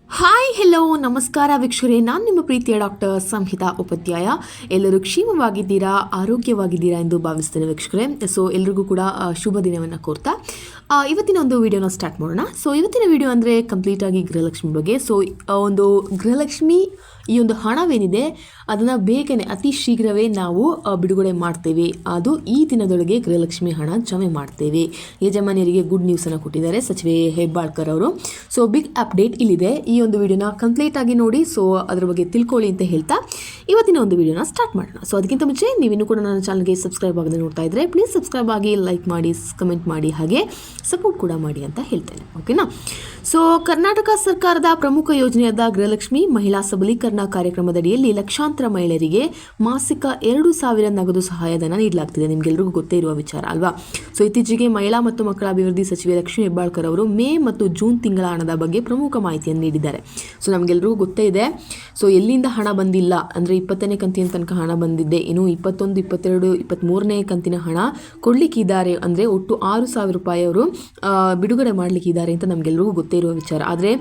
Hi hello ನಮಸ್ಕಾರ ವೀಕ್ಷಕರೇ, ನಾನು ನಿಮ್ಮ ಪ್ರೀತಿಯ ಡಾಕ್ಟರ್ ಸಂಹಿತಾ ಉಪಾಧ್ಯಾಯ. ಎಲ್ಲರೂ ಕ್ಷೇಮವಾಗಿದ್ದೀರಾ, ಆರೋಗ್ಯವಾಗಿದ್ದೀರಾ ಎಂದು ಭಾವಿಸ್ತೇನೆ ವೀಕ್ಷಕರೇ. ಸೊ ಎಲ್ರಿಗೂ ಕೂಡ ಶುಭ ದಿನವನ್ನು ಕೋರ್ತಾ ಇವತ್ತಿನ ಒಂದು ವಿಡಿಯೋನ ಸ್ಟಾರ್ಟ್ ಮಾಡೋಣ. ಸೊ ಇವತ್ತಿನ ವಿಡಿಯೋ ಅಂದರೆ ಕಂಪ್ಲೀಟಾಗಿ ಗೃಹಲಕ್ಷ್ಮಿ ಬಗ್ಗೆ. ಸೊ ಒಂದು ಗೃಹಲಕ್ಷ್ಮಿ ಈ ಒಂದು ಹಣವೇನಿದೆ ಅದನ್ನು ಬೇಗನೆ ಅತಿ ಶೀಘ್ರವೇ ನಾವು ಬಿಡುಗಡೆ ಮಾಡ್ತೇವೆ. ಅದು ಈ ದಿನದೊಳಗೆ ಗೃಹಲಕ್ಷ್ಮಿ ಹಣ ಜಮೆ ಮಾಡ್ತೇವೆ. ಯಜಮಾನಿಯರಿಗೆ ಗುಡ್ ನ್ಯೂಸನ್ನು ಕೊಟ್ಟಿದ್ದಾರೆ ಸಚಿವೆ ಹೆಬ್ಬಾಳ್ಕರ್ ಅವರು. ಸೊ ಬಿಗ್ ಅಪ್ಡೇಟ್ ಇಲ್ಲಿದೆ. ಈ ಒಂದು ವಿಡಿಯೋನ ಕಂಪ್ಲೀಟಾಗಿ ನೋಡಿ, ಸೊ ಅದ್ರ ಬಗ್ಗೆ ತಿಳ್ಕೊಳ್ಳಿ ಅಂತ ಹೇಳ್ತಾ ಇವತ್ತಿನ ಒಂದು ವಿಡಿಯೋನ ಸ್ಟಾರ್ಟ್ ಮಾಡೋಣ. ಸೊ ಅದಕ್ಕಿಂತ ಮುಂಚೆ ನೀವಿನ್ನೂ ಕೂಡ ನನ್ನ ಚಾನಲ್ಗೆ ಸಬ್ಸ್ಕ್ರೈಬ್ ಆಗದೆ ನೋಡ್ತಾ ಇದ್ದರೆ ಪ್ಲೀಸ್ ಸಬ್ಸ್ಕ್ರೈಬ್ ಆಗಿ, ಲೈಕ್ ಮಾಡಿ, ಕಮೆಂಟ್ ಮಾಡಿ, ಹಾಗೆ ಸಪೋರ್ಟ್ ಕೂಡ ಮಾಡಿ ಅಂತ ಹೇಳ್ತೇನೆ. ಓಕೆನಾ? ಸೊ ಕರ್ನಾಟಕ ಸರ್ಕಾರದ ಪ್ರಮುಖ ಯೋಜನೆಯಾದ ಗೃಹಲಕ್ಷ್ಮಿ ಮಹಿಳಾ ಸಬಲೀಕರಣ ಕಾರ್ಯಕ್ರಮದಡಿಯಲ್ಲಿ ಲಕ್ಷಾಂತರ ಮಹಿಳೆಯರಿಗೆ ಮಾಸಿಕ 2,000 ನಗದು ಸಹಾಯಧನ ನೀಡಲಾಗ್ತಿದೆ. ನಿಮಗೆಲ್ಲರಿಗೂ ಗೊತ್ತೇ ಇರುವ ವಿಚಾರ ಅಲ್ವಾ? ಸೊ ಇತ್ತೀಚೆಗೆ ಮಹಿಳಾ ಮತ್ತು ಮಕ್ಕಳ ಅಭಿವೃದ್ಧಿ ಸಚಿವೆ ಲಕ್ಷ್ಮೀ ಹೆಬ್ಬಾಳ್ಕರ್ ಅವರು ಮೇ ಮತ್ತು ಜೂನ್ ತಿಂಗಳ ಹಣದ ಬಗ್ಗೆ ಪ್ರಮುಖ ಮಾಹಿತಿಯನ್ನು ನೀಡಿದ್ದಾರೆ. ಸೊ ನಮಗೆಲ್ಲರಿಗೂ ಗೊತ್ತೇ ಇದೆ. ಸೊ ಎಲ್ಲಿಂದ ಹಣ ಬಂದಿಲ್ಲ ಅಂದರೆ 20ನೇ ಕಂತಿನ ತನಕ ಹಣ ಬಂದಿದ್ದೆ, ಇನ್ನು 21, 22, 23ನೇ ಕಂತಿನ ಹಣ ಕೊಡಲಿಕ್ಕಿದ್ದಾರೆ. ಅಂದರೆ ಒಟ್ಟು 6,000 ರೂಪಾಯಿ ಅವರು ಬಿಡುಗಡೆ ಮಾಡಲಿಕ್ಕಿದ್ದಾರೆ ಅಂತ ನಮಗೆಲ್ಲರಿಗೂ ಗೊತ್ತೇ ಇರುವ ವಿಚಾರ. ಆದರೆ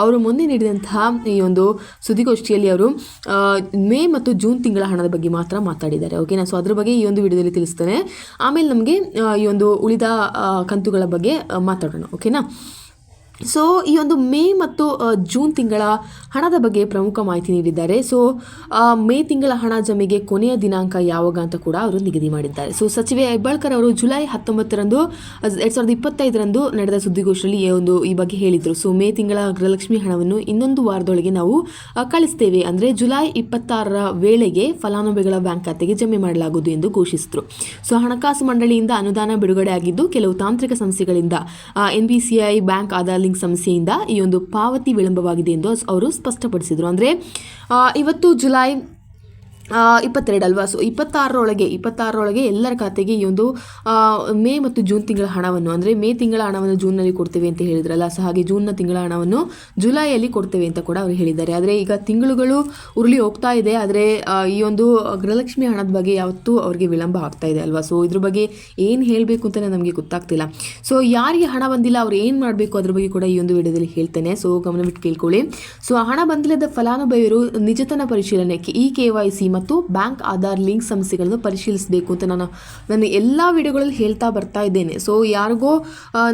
ಅವರು ಮೊನ್ನೆ ನೀಡಿದಂತಹ ಈ ಒಂದು ಸುದ್ದಿಗೋಷ್ಠಿಯಲ್ಲಿ ಅವರು ಮೇ ಮತ್ತು ಜೂನ್ ತಿಂಗಳ ಹಣದ ಬಗ್ಗೆ ಮಾತ್ರ ಮಾತಾಡಿದ್ದಾರೆ. ಓಕೆನಾ? ಸೊ ಅದ್ರ ಬಗ್ಗೆ ಈ ಒಂದು ವಿಡಿಯೋದಲ್ಲಿ ತಿಳಿಸ್ತೇನೆ. ಆಮೇಲೆ ನಮಗೆ ಈ ಒಂದು ಉಳಿದ ಕಂತುಗಳ ಬಗ್ಗೆ ಮಾತಾಡೋಣ. ಓಕೆನಾ? ಸೊ ಈ ಒಂದು ಮೇ ಮತ್ತು ಜೂನ್ ತಿಂಗಳ ಹಣದ ಬಗ್ಗೆ ಪ್ರಮುಖ ಮಾಹಿತಿ ನೀಡಿದ್ದಾರೆ. ಸೊ ಮೇ ತಿಂಗಳ ಹಣ ಜಮೆಗೆ ಕೊನೆಯ ದಿನಾಂಕ ಯಾವಾಗ ಅಂತ ಕೂಡ ಅವರು ನಿಗದಿ ಮಾಡಿದ್ದಾರೆ. ಸೊ ಸಚಿವೆ ಹೆಬ್ಬಾಳ್ಕರ್ ಅವರು ಜುಲೈ 19ರಂದು 2025ರಂದು ನಡೆದ ಸುದ್ದಿಗೋಷ್ಠಿಯಲ್ಲಿ ಈ ಬಗ್ಗೆ ಹೇಳಿದರು. ಸೊ ಮೇ ತಿಂಗಳ ಗೃಹಲಕ್ಷ್ಮಿ ಹಣವನ್ನು ಇನ್ನೊಂದು ವಾರದೊಳಗೆ ನಾವು ಕಳಿಸ್ತೇವೆ, ಅಂದರೆ ಜುಲೈ 26ರ ವೇಳೆಗೆ ಫಲಾನುಭವಿಗಳ ಬ್ಯಾಂಕ್ ಖಾತೆಗೆ ಜಮೆ ಮಾಡಲಾಗುವುದು ಎಂದು ಘೋಷಿಸಿದರು. ಸೊ ಹಣಕಾಸು ಮಂಡಳಿಯಿಂದ ಅನುದಾನ ಬಿಡುಗಡೆ ಆಗಿದ್ದು ಕೆಲವು ತಾಂತ್ರಿಕ ಸಮಸ್ಯೆಗಳಿಂದ NPCI ಬ್ಯಾಂಕ್ ಆಧಾರ್ ಸಮಸ್ಯೆಯಿಂದ ಈ ಒಂದು ಪಾವತಿ ವಿಳಂಬವಾಗಿದೆ ಎಂದು ಅವರು ಸ್ಪಷ್ಟಪಡಿಸಿದರು. ಅಂದರೆ ಇವತ್ತು ಜುಲೈ 22 ಅಲ್ವಾ? ಸೊ 26ರೊಳಗೆ ಎಲ್ಲರ ಖಾತೆಗೆ ಈ ಒಂದು ಮೇ ಮತ್ತು ಜೂನ್ ತಿಂಗಳ ಹಣವನ್ನು, ಅಂದರೆ ಮೇ ತಿಂಗಳ ಹಣವನ್ನು ಜೂನ್ನಲ್ಲಿ ಕೊಡ್ತೇವೆ ಅಂತ ಹೇಳಿದ್ರಲ್ಲ, ಸೊ ಹಾಗೆ ಜೂನ್ನ ತಿಂಗಳ ಹಣವನ್ನು ಜುಲೈಯಲ್ಲಿ ಕೊಡ್ತೇವೆ ಅಂತ ಕೂಡ ಅವರು ಹೇಳಿದ್ದಾರೆ. ಆದರೆ ಈಗ ತಿಂಗಳುಗಳು ಉರುಳಿ ಹೋಗ್ತಾ ಇದೆ, ಆದರೆ ಈ ಒಂದು ಗೃಹಲಕ್ಷ್ಮಿ ಹಣದ ಬಗ್ಗೆ ಯಾವತ್ತೂ ಅವರಿಗೆ ವಿಳಂಬ ಆಗ್ತಾ ಇದೆ ಅಲ್ವಾ? ಸೊ ಇದ್ರ ಬಗ್ಗೆ ಏನು ಹೇಳಬೇಕು ಅಂತಲೇ ನಮಗೆ ಗೊತ್ತಾಗ್ತಿಲ್ಲ. ಸೊ ಯಾರಿಗೆ ಹಣ ಬಂದಿಲ್ಲ ಅವ್ರು ಏನು ಮಾಡಬೇಕು ಅದ್ರ ಬಗ್ಗೆ ಕೂಡ ಈ ಒಂದು ವಿಡಿಯೋದಲ್ಲಿ ಹೇಳ್ತೇನೆ. ಸೊ ಗಮನವಿಟ್ಟು ಕೇಳ್ಕೊಳ್ಳಿ. ಸೊ ಹಣ ಬಂದಿಲ್ಲದ ಫಲಾನುಭವಿಯರು ನಿಜತನ ಪರಿಶೀಲನೆ, KYC ಮತ್ತು ಬ್ಯಾಂಕ್ ಆಧಾರ್ ಲಿಂಕ್ ಸಮಸ್ಯೆಗಳನ್ನು ಪರಿಶೀಲಿಸಬೇಕು ಅಂತ ನಾನು ಎಲ್ಲ ವಿಡಿಯೋಗಳಲ್ಲಿ ಹೇಳ್ತಾ ಬರ್ತಾ ಇದ್ದೇನೆ. ಸೊ ಯಾರಿಗೋ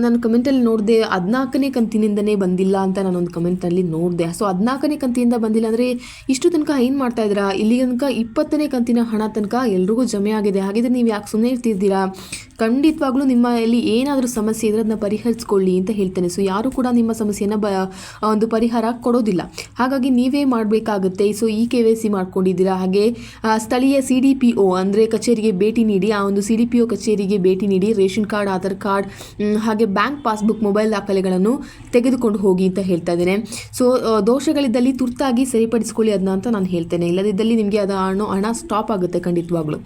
ನಾನು ಕಮೆಂಟಲ್ಲಿ ನೋಡಿದೆ 14ನೇ ಕಂತಿನಿಂದನೇ ಬಂದಿಲ್ಲ ಅಂತ ನಾನೊಂದು ಕಮೆಂಟಲ್ಲಿ ನೋಡಿದೆ. ಸೊ 14ನೇ ಕಂತಿನಿಂದ ಬಂದಿಲ್ಲ ಅಂದರೆ ಇಷ್ಟು ತನಕ ಏನು ಮಾಡ್ತಾ ಇದ್ದೀರಾ? ಇಲ್ಲಿ ತನಕ 20ನೇ ಕಂತಿನ ಹಣ ತನಕ ಎಲ್ರಿಗೂ ಜಮೆ ಆಗಿದೆ. ಹಾಗಿದ್ರೆ ನೀವು ಯಾಕೆ ಸುಮ್ಮನೆ ಇರ್ತಿದ್ದೀರಾ? ಖಂಡಿತವಾಗ್ಲೂ ನಿಮ್ಮಲ್ಲಿ ಏನಾದರೂ ಸಮಸ್ಯೆ ಇದ್ರೆ ಅದನ್ನ ಪರಿಹರಿಸ್ಕೊಳ್ಳಿ ಅಂತ ಹೇಳ್ತೇನೆ. ಸೊ ಯಾರು ಕೂಡ ನಿಮ್ಮ ಸಮಸ್ಯೆಯನ್ನು ಒಂದು ಪರಿಹಾರ ಕೊಡೋದಿಲ್ಲ. ಹಾಗಾಗಿ ನೀವೇ ಮಾಡಬೇಕಾಗುತ್ತೆ. ಸೊ KYC ಮಾಡ್ಕೊಂಡಿದ್ದೀರಾ, ಹಾಗೆ ಸ್ಥಳೀಯ CDPO ಅಂದರೆ ಕಚೇರಿಗೆ ಭೇಟಿ ನೀಡಿ, ಆ ಒಂದು CDPO ಕಚೇರಿಗೆ ಭೇಟಿ ನೀಡಿ ರೇಷನ್ ಕಾರ್ಡ್, ಆಧಾರ್ ಕಾರ್ಡ್, ಹಾಗೆ ಬ್ಯಾಂಕ್ ಪಾಸ್ಬುಕ್, ಮೊಬೈಲ್ ದಾಖಲೆಗಳನ್ನು ತೆಗೆದುಕೊಂಡು ಹೋಗಿ ಅಂತ ಹೇಳ್ತಾ ಇದ್ದೇನೆ. ಸೊ ದೋಷಗಳಿದ್ದಲ್ಲಿ ತುರ್ತಾಗಿ ಸರಿಪಡಿಸ್ಕೊಳ್ಳಿ ಅದನ್ನ ಅಂತ ನಾನು ಹೇಳ್ತೇನೆ. ಇಲ್ಲದಿದ್ದಲ್ಲಿ ನಿಮಗೆ ಅದು ಹಣ ಸ್ಟಾಪ್ ಆಗುತ್ತೆ ಖಂಡಿತವಾಗ್ಲೂ.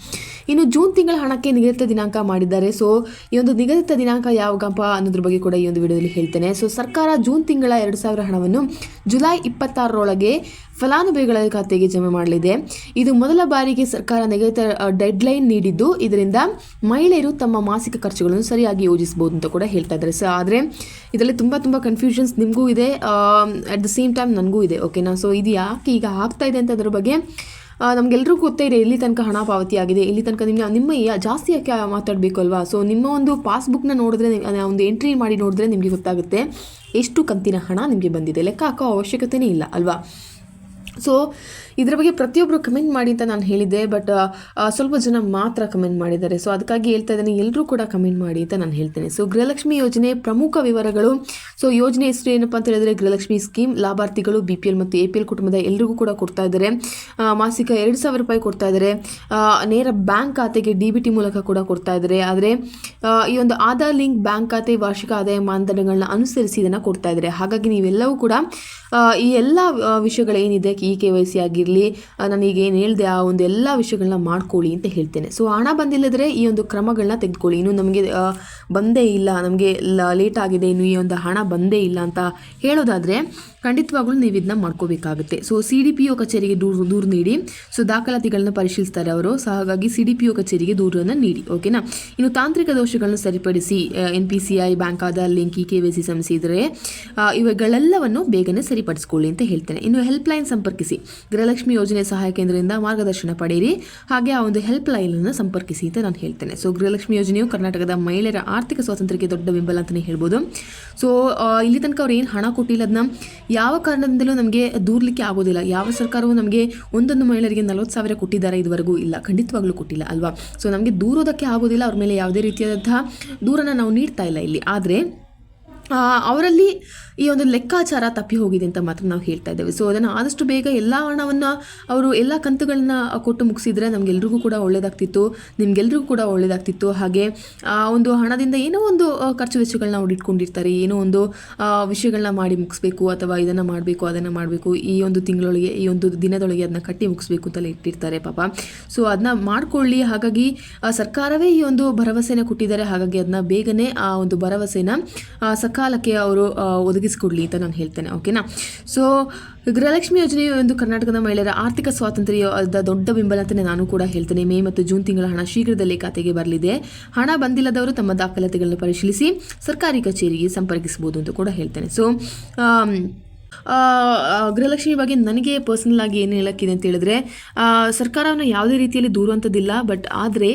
ಇನ್ನು ಜೂನ್ ತಿಂಗಳ ಹಣಕ್ಕೆ ನಿಗದಿತ ದಿನಾಂಕ ಮಾಡಿದ್ದಾರೆ. ಸೊ ಈ ಒಂದು ನಿಗದಿತ ದಿನಾಂಕ ಯಾವಾಗಪ್ಪ ಅನ್ನೋದ್ರ ಬಗ್ಗೆ ಕೂಡ ಈ ಒಂದು ವಿಡಿಯೋದಲ್ಲಿ ಹೇಳ್ತೇನೆ. ಸೊ ಸರ್ಕಾರ ಜೂನ್ ತಿಂಗಳ 2,000 ಹಣವನ್ನು ಜುಲೈ 26ರೊಳಗೆ ಫಲಾನುಭವಿಗಳ ಖಾತೆಗೆ ಜಮೆ ಮಾಡಲಿದೆ. ಇದು ಮೊದಲ ಬಾರಿಗೆ ಸರ್ಕಾರ ನಿಗದಿತ ಡೆಡ್ಲೈನ್ ನೀಡಿದ್ದು, ಇದರಿಂದ ಮಹಿಳೆಯರು ತಮ್ಮ ಮಾಸಿಕ ಖರ್ಚುಗಳನ್ನು ಸರಿಯಾಗಿ ಯೋಜಿಸಬಹುದು ಅಂತ ಕೂಡ ಹೇಳ್ತಾ ಇದ್ದಾರೆ. ಸೊ ಆದರೆ ಇದರಲ್ಲಿ ತುಂಬ ಕನ್ಫ್ಯೂಷನ್ಸ್ ನಿಮಗೂ ಇದೆ, ಅಟ್ ದ ಸೇಮ್ ಟೈಮ್ ನನಗೂ ಇದೆ. ಓಕೆನಾ? ಸೊ ಇದು ಯಾಕೆ ಈಗ ಆಗ್ತಾ ಇದೆ ಅಂತ ಅದ್ರ ಬಗ್ಗೆ ನಮಗೆಲ್ಲರಿಗೂ ಗೊತ್ತೇ ಇದೆ. ಇಲ್ಲಿ ತನಕ ಹಣ ಪಾವತಿ ಆಗಿದೆ, ಇಲ್ಲಿ ತನಕ ನಿಮ್ಮ ಜಾಸ್ತಿ ಯಾಕೆ ಮಾತಾಡಬೇಕು ಅಲ್ವಾ? ಸೊ ನಿಮ್ಮ ಒಂದು ಪಾಸ್ಬುಕ್ನ ನೋಡಿದ್ರೆ, ಒಂದು ಎಂಟ್ರಿ ಮಾಡಿ ನೋಡಿದ್ರೆ ನಿಮಗೆ ಗೊತ್ತಾಗುತ್ತೆ ಎಷ್ಟು ಕಂತಿನ ಹಣ ನಿಮಗೆ ಬಂದಿದೆ. ಲೆಕ್ಕ ಹಾಕೋ ಅವಶ್ಯಕತೆಯೇ ಇಲ್ಲ ಅಲ್ವಾ? ಸೊ ಇದರ ಬಗ್ಗೆ ಪ್ರತಿಯೊಬ್ಬರು ಕಮೆಂಟ್ ಮಾಡಿ ಅಂತ ನಾನು ಹೇಳಿದ್ದೆ, ಬಟ್ ಸ್ವಲ್ಪ ಜನ ಮಾತ್ರ ಕಮೆಂಟ್ ಮಾಡಿದ್ದಾರೆ. ಸೊ ಅದಕ್ಕಾಗಿ ಹೇಳ್ತಾ ಇದ್ದೇನೆ, ಎಲ್ಲರೂ ಕೂಡ ಕಮೆಂಟ್ ಮಾಡಿ ಅಂತ ನಾನು ಹೇಳ್ತೇನೆ. ಸೊ ಗೃಹಲಕ್ಷ್ಮಿ ಯೋಜನೆ ಪ್ರಮುಖ ವಿವರಗಳು. ಸೊ ಯೋಜನೆ ಹೆಸರು ಏನಪ್ಪ ಅಂತ ಹೇಳಿದ್ರೆ ಗೃಹಲಕ್ಷ್ಮಿ ಸ್ಕೀಮ್. ಲಾಭಾರ್ಥಿಗಳು BPL ಮತ್ತು APL ಕುಟುಂಬದ ಎಲ್ಲರಿಗೂ ಕೂಡ ಕೊಡ್ತಾ ಇದ್ದಾರೆ. ಮಾಸಿಕ 2,000 ರೂಪಾಯಿ ಕೊಡ್ತಾ ಇದ್ದಾರೆ. ನೇರ ಬ್ಯಾಂಕ್ ಖಾತೆಗೆ DBT ಮೂಲಕ ಕೂಡ ಕೊಡ್ತಾ ಇದ್ದಾರೆ. ಆದರೆ ಈ ಒಂದು ಆಧಾರ್ ಲಿಂಕ್ ಬ್ಯಾಂಕ್ ಖಾತೆ ವಾರ್ಷಿಕ ಆದಾಯ ಮಾನದಂಡಗಳನ್ನ ಅನುಸರಿಸಿ ಇದನ್ನು ಕೊಡ್ತಾ ಇದ್ದಾರೆ. ಹಾಗಾಗಿ ನೀವೆಲ್ಲವೂ ಕೂಡ ಈ ಎಲ್ಲ ವಿಷಯಗಳೇನಿದೆ, KYC ಆಗಿರಲಿ, ನಾನೀಗ ಏನು ಹೇಳಿದೆ ಆ ಒಂದು ಎಲ್ಲ ವಿಷಯಗಳನ್ನ ಮಾಡ್ಕೊಳ್ಳಿ ಅಂತ ಹೇಳ್ತೇನೆ. ಸೊ ಹಣ ಬಂದಿಲ್ಲದ್ರೆ ಈ ಒಂದು ಕ್ರಮಗಳನ್ನ ತೆಗೆದುಕೊಳ್ಳಿ. ಇನ್ನು ನಮಗೆ ಬಂದೇ ಇಲ್ಲ, ನಮಗೆ ಲೇಟ್ ಆಗಿದೆ, ಇನ್ನು ಈ ಒಂದು ಹಣ ಬಂದೇ ಇಲ್ಲ ಅಂತ ಹೇಳೋದಾದರೆ ಖಂಡಿತವಾಗ್ಲೂ ನೀವು ಇದನ್ನ ಮಾಡ್ಕೋಬೇಕಾಗುತ್ತೆ. ಸೊ CDPO ಕಚೇರಿಗೆ ದೂರು ನೀಡಿ. ಸೊ ದಾಖಲಾತಿಗಳನ್ನ ಪರಿಶೀಲಿಸ್ತಾರೆ ಅವರು. ಸೊ ಹಾಗಾಗಿ CDPO ಕಚೇರಿಗೆ ದೂರನ್ನು ನೀಡಿ. ಓಕೆನಾ? ಇನ್ನು ತಾಂತ್ರಿಕ ದೋಷಗಳನ್ನು ಸರಿಪಡಿಸಿ, NPCI bank Aadhaar link KYC ಸಮಸ್ಯೆ ಇದ್ದರೆ ಇವುಗಳೆಲ್ಲವನ್ನು ಬೇಗನೆ ಸರಿಪಡಿಸ್ಕೊಳ್ಳಿ ಅಂತ ಹೇಳ್ತೇನೆ. ಇನ್ನು ಹೆಲ್ಪ್ ಲೈನ್ ಸಂಪರ್ಕಿಸಿ, ಗೃಹಲಕ್ಷ್ಮಿ ಯೋಜನೆ ಸಹಾಯ ಕೇಂದ್ರದಿಂದ ಮಾರ್ಗದರ್ಶನ ಪಡೆಯಿರಿ, ಹಾಗೆ ಆ ಒಂದು ಹೆಲ್ಪ್ ಲೈನನ್ನು ಸಂಪರ್ಕಿಸಿ ಅಂತ ನಾನು ಹೇಳ್ತೇನೆ. ಸೊ ಗೃಹಲಕ್ಷ್ಮಿ ಯೋಜನೆಯು ಕರ್ನಾಟಕದ ಮಹಿಳೆಯರ ಆರ್ಥಿಕ ಸ್ವಾತಂತ್ರ್ಯಕ್ಕೆ ದೊಡ್ಡ ಬೆಂಬಲ ಅಂತಲೇ ಹೇಳ್ಬೋದು. ಸೊ ಇಲ್ಲಿ ತನಕ ಅವ್ರು ಏನು ಹಣ ಕೊಟ್ಟಿಲ್ಲ ಅದನ್ನ ಯಾವ ಕಾರಣದಿಂದಲೂ ನಮಗೆ ದೂರಲಿಕ್ಕೆ ಆಗೋದಿಲ್ಲ. ಯಾವ ಸರ್ಕಾರವು ನಮಗೆ ಒಂದೊಂದು ಮಹಿಳೆಯರಿಗೆ 40,000 ಕೊಟ್ಟಿದ್ದಾರೆ ಇದುವರೆಗೂ ಇಲ್ಲ, ಖಂಡಿತವಾಗ್ಲೂ ಕೊಟ್ಟಿಲ್ಲ ಅಲ್ವಾ. ಸೊ ನಮಗೆ ದೂರೋದಕ್ಕೆ ಆಗೋದಿಲ್ಲ, ಅವ್ರ ಮೇಲೆ ಯಾವುದೇ ರೀತಿಯಾದಂತಹ ದೂರನ್ನು ನಾವು ನೀಡ್ತಾ ಇಲ್ಲ ಇಲ್ಲಿ. ಆದರೆ ಅವರಲ್ಲಿ ಈ ಒಂದು ಲೆಕ್ಕಾಚಾರ ತಪ್ಪಿ ಹೋಗಿದೆ ಅಂತ ಮಾತ್ರ ನಾವು ಹೇಳ್ತಾ ಇದ್ದೇವೆ. ಸೊ ಅದನ್ನು ಆದಷ್ಟು ಬೇಗ ಎಲ್ಲ ಹಣವನ್ನು ಅವರು ಎಲ್ಲ ಕಂತುಗಳನ್ನ ಕೊಟ್ಟು ಮುಗಿಸಿದರೆ ನಮಗೆಲ್ರಿಗೂ ಕೂಡ ಒಳ್ಳೆಯದಾಗ್ತಿತ್ತು, ನಿಮಗೆಲ್ರಿಗೂ ಕೂಡ ಒಳ್ಳೆಯದಾಗ್ತಿತ್ತು. ಹಾಗೆ ಆ ಒಂದು ಹಣದಿಂದ ಏನೋ ಒಂದು ಖರ್ಚು ವೆಚ್ಚಗಳನ್ನ ಅವ್ರು ಇಟ್ಕೊಂಡಿರ್ತಾರೆ, ಏನೋ ಒಂದು ವಿಷಯಗಳನ್ನ ಮಾಡಿ ಮುಗಿಸ್ಬೇಕು, ಅಥವಾ ಇದನ್ನು ಮಾಡಬೇಕು ಅದನ್ನು ಮಾಡಬೇಕು, ಈ ಒಂದು ತಿಂಗಳೊಳಗೆ ಈ ಒಂದು ದಿನದೊಳಗೆ ಅದನ್ನ ಕಟ್ಟಿ ಮುಗಿಸ್ಬೇಕು ಅಂತೆಲ್ಲ ಇಟ್ಟಿರ್ತಾರೆ ಪಾಪ. ಸೊ ಅದನ್ನ ಮಾಡ್ಕೊಳ್ಳಿ. ಹಾಗಾಗಿ ಸರ್ಕಾರವೇ ಈ ಒಂದು ಭರವಸೆನ ಕೊಟ್ಟಿದ್ದಾರೆ, ಹಾಗಾಗಿ ಅದನ್ನ ಬೇಗನೆ ಆ ಒಂದು ಭರವಸೆನ ಸಕಾಲಕ್ಕೆ ಅವರು ಒದಗಿಸಿಕೊಡ್ಲಿ ಅಂತ ನಾನು ಹೇಳ್ತೇನೆ. ಓಕೆನಾ. ಸೊ ಗೃಹಲಕ್ಷ್ಮಿ ಯೋಜನೆಯು ಒಂದು ಕರ್ನಾಟಕದ ಮಹಿಳೆಯರ ಆರ್ಥಿಕ ಸ್ವಾತಂತ್ರ್ಯದ ದೊಡ್ಡ ಬೆಂಬಲ ಅಂತಲೇ ನಾನು ಕೂಡ ಹೇಳ್ತೇನೆ. ಮೇ ಮತ್ತು ಜೂನ್ ತಿಂಗಳ ಹಣ ಶೀಘ್ರದಲ್ಲೇ ಖಾತೆಗೆ ಬರಲಿದೆ. ಹಣ ಬಂದಿಲ್ಲದವರು ತಮ್ಮ ದಾಖಲಾತಿಗಳನ್ನು ಪರಿಶೀಲಿಸಿ ಸರ್ಕಾರಿ ಕಚೇರಿಗೆ ಸಂಪರ್ಕಿಸಬಹುದು ಅಂತ ಕೂಡ ಹೇಳ್ತೇನೆ. ಸೊ ಗೃಹಲಕ್ಷ್ಮಿ ಬಗ್ಗೆ ನನಗೆ ಪರ್ಸನಲ್ ಆಗಿ ಏನು ಹೇಳೋಕ್ಕಿದೆ ಅಂತ ಹೇಳಿದ್ರೆ, ಸರ್ಕಾರವನ್ನು ಯಾವುದೇ ರೀತಿಯಲ್ಲಿ ದೂರುವಂಥದ್ದಿಲ್ಲ, ಬಟ್ ಆದರೆ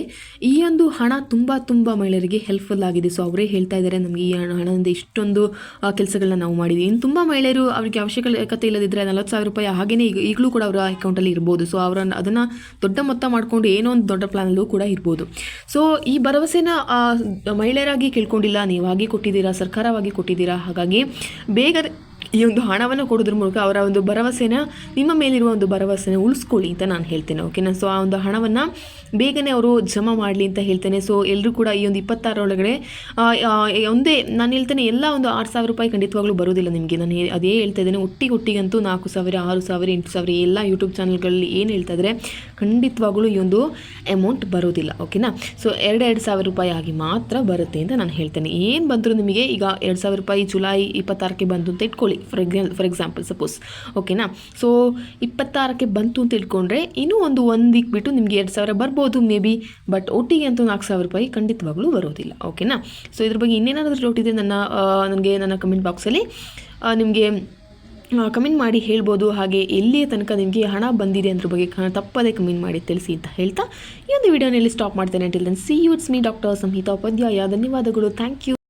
ಈ ಒಂದು ಹಣ ತುಂಬ ಮಹಿಳೆಯರಿಗೆ ಹೆಲ್ಪ್ಫುಲ್ ಆಗಿದೆ. ಸೊ ಅವರೇ ಹೇಳ್ತಾ ಇದ್ದಾರೆ, ನಮಗೆ ಈ ಹಣದಿಂದ ಇಷ್ಟೊಂದು ಕೆಲಸಗಳನ್ನ ನಾವು ಮಾಡಿದ್ವಿ. ಇನ್ನು ತುಂಬ ಮಹಿಳೆಯರು ಅವರಿಗೆ ಅವಶ್ಯಕತೆ ಇಲ್ಲದಿದ್ದರೆ 40,000 ರೂಪಾಯಿ ಹಾಗೆಯೇ ಈಗಲೂ ಕೂಡ ಅವರ ಅಕೌಂಟಲ್ಲಿ ಇರ್ಬೋದು. ಸೊ ಅದನ್ನು ದೊಡ್ಡ ಮೊತ್ತ ಮಾಡಿಕೊಂಡು ಏನೋ ಒಂದು ದೊಡ್ಡ ಪ್ಲಾನಲ್ಲೂ ಕೂಡ ಇರ್ಬೋದು. ಸೊ ಈ ಭರವಸೆನ ಮಹಿಳೆಯರಾಗಿ ಕೇಳ್ಕೊಂಡಿಲ್ಲ, ನೀವಾಗಿ ಕೊಟ್ಟಿದ್ದೀರಾ, ಸರ್ಕಾರವಾಗಿ ಕೊಟ್ಟಿದ್ದೀರಾ. ಹಾಗಾಗಿ ಬೇಗ ಈ ಒಂದು ಹಣವನ್ನು ಕೊಡೋದ್ರ ಮೂಲಕ ಅವರ ಒಂದು ಭರವಸೆನ, ನಿಮ್ಮ ಮೇಲಿರುವ ಒಂದು ಭರವಸೆನ ಉಳಿಸ್ಕೊಳ್ಳಿ ಅಂತ ನಾನು ಹೇಳ್ತೇನೆ. ಓಕೆನಾ. ಸೊ ಆ ಒಂದು ಹಣವನ್ನು ಬೇಗನೆ ಅವರು ಜಮಾ ಮಾಡಲಿ ಅಂತ ಹೇಳ್ತೇನೆ. ಸೊ ಎಲ್ಲರೂ ಕೂಡ ಈ ಒಂದು 26 ಒಳಗಡೆ ಒಂದೇ ನಾನು ಹೇಳ್ತೇನೆ, ಎಲ್ಲ ಒಂದು 6,000 ರೂಪಾಯಿ ಖಂಡಿತವಾಗ್ಲೂ ಬರೋದಿಲ್ಲ ನಿಮಗೆ. ನಾನು ಅದೇ ಹೇಳ್ತಾ ಇದ್ದೇನೆ, ಒಟ್ಟಿಗಂತೂ 4,000, 6,000, 8,000 ಎಲ್ಲ ಯೂಟ್ಯೂಬ್ ಚಾನಲ್ಗಳಲ್ಲಿ ಏನು ಹೇಳ್ತಾ ಇದ್ದಾರೆ, ಖಂಡಿತವಾಗ್ಲೂ ಈ ಒಂದು ಅಮೌಂಟ್ ಬರೋದಿಲ್ಲ. ಓಕೆನಾ. ಸೊ 2,000 ರೂಪಾಯಿ ಆಗಿ ಮಾತ್ರ ಬರುತ್ತೆ ಅಂತ ನಾನು ಹೇಳ್ತೇನೆ. ಏನು ಬಂದರೂ ನಿಮಗೆ ಈಗ 2,000 ರೂಪಾಯಿ ಜುಲೈ 26ಕ್ಕೆ ಬಂತು ಅಂತ ಇಟ್ಕೊಳ್ಳಿ, ಫಾರ್ ಎಕ್ಸಾಂಪಲ್ ಸಪೋಸ್. ಓಕೆನಾ. ಸೊ 26ಕ್ಕೆ ಬಂತು ಅಂತ ಇಟ್ಕೊಂಡ್ರೆ ಇನ್ನೂ ಒಂದು ವೀಕ್ ಬಿಟ್ಟು ನಿಮಗೆ 2,000 ಬರ್ಬೋದು ಮೇ ಬಿ, ಬಟ್ ಒಟ್ಟಿಗೆ ಅಂತೂ 4,000 ರೂಪಾಯಿ ಖಂಡಿತವಾಗ್ಲೂ ಬರೋದಿಲ್ಲ. ಓಕೆನಾ. ಸೊ ಇದ್ರ ಬಗ್ಗೆ ಇನ್ನೇನಾದರೂ ಡೌಟ್ ಇದೆ ನನಗೆ ನನ್ನ ಕಮೆಂಟ್ ಬಾಕ್ಸಲ್ಲಿ ನಿಮಗೆ ಕಮೆಂಟ್ ಮಾಡಿ ಹೇಳ್ಬೋದು. ಹಾಗೆ ಎಲ್ಲಿಯ ತನಕ ನಿಮಗೆ ಹಣ ಬಂದಿದೆ ಅದ್ರ ಬಗ್ಗೆ ತಪ್ಪದೇ ಕಮೆಂಟ್ ಮಾಡಿ ತಿಳಿಸಿ ಅಂತ ಹೇಳ್ತಾ ಈ ಒಂದು ವಿಡಿಯೋನಲ್ಲಿ ಸ್ಟಾಪ್ ಮಾಡ್ತೇನೆ. Till then see you, it's me doctor Samhita Upadhyay. ಧನ್ಯವಾದಗಳು. Thank you.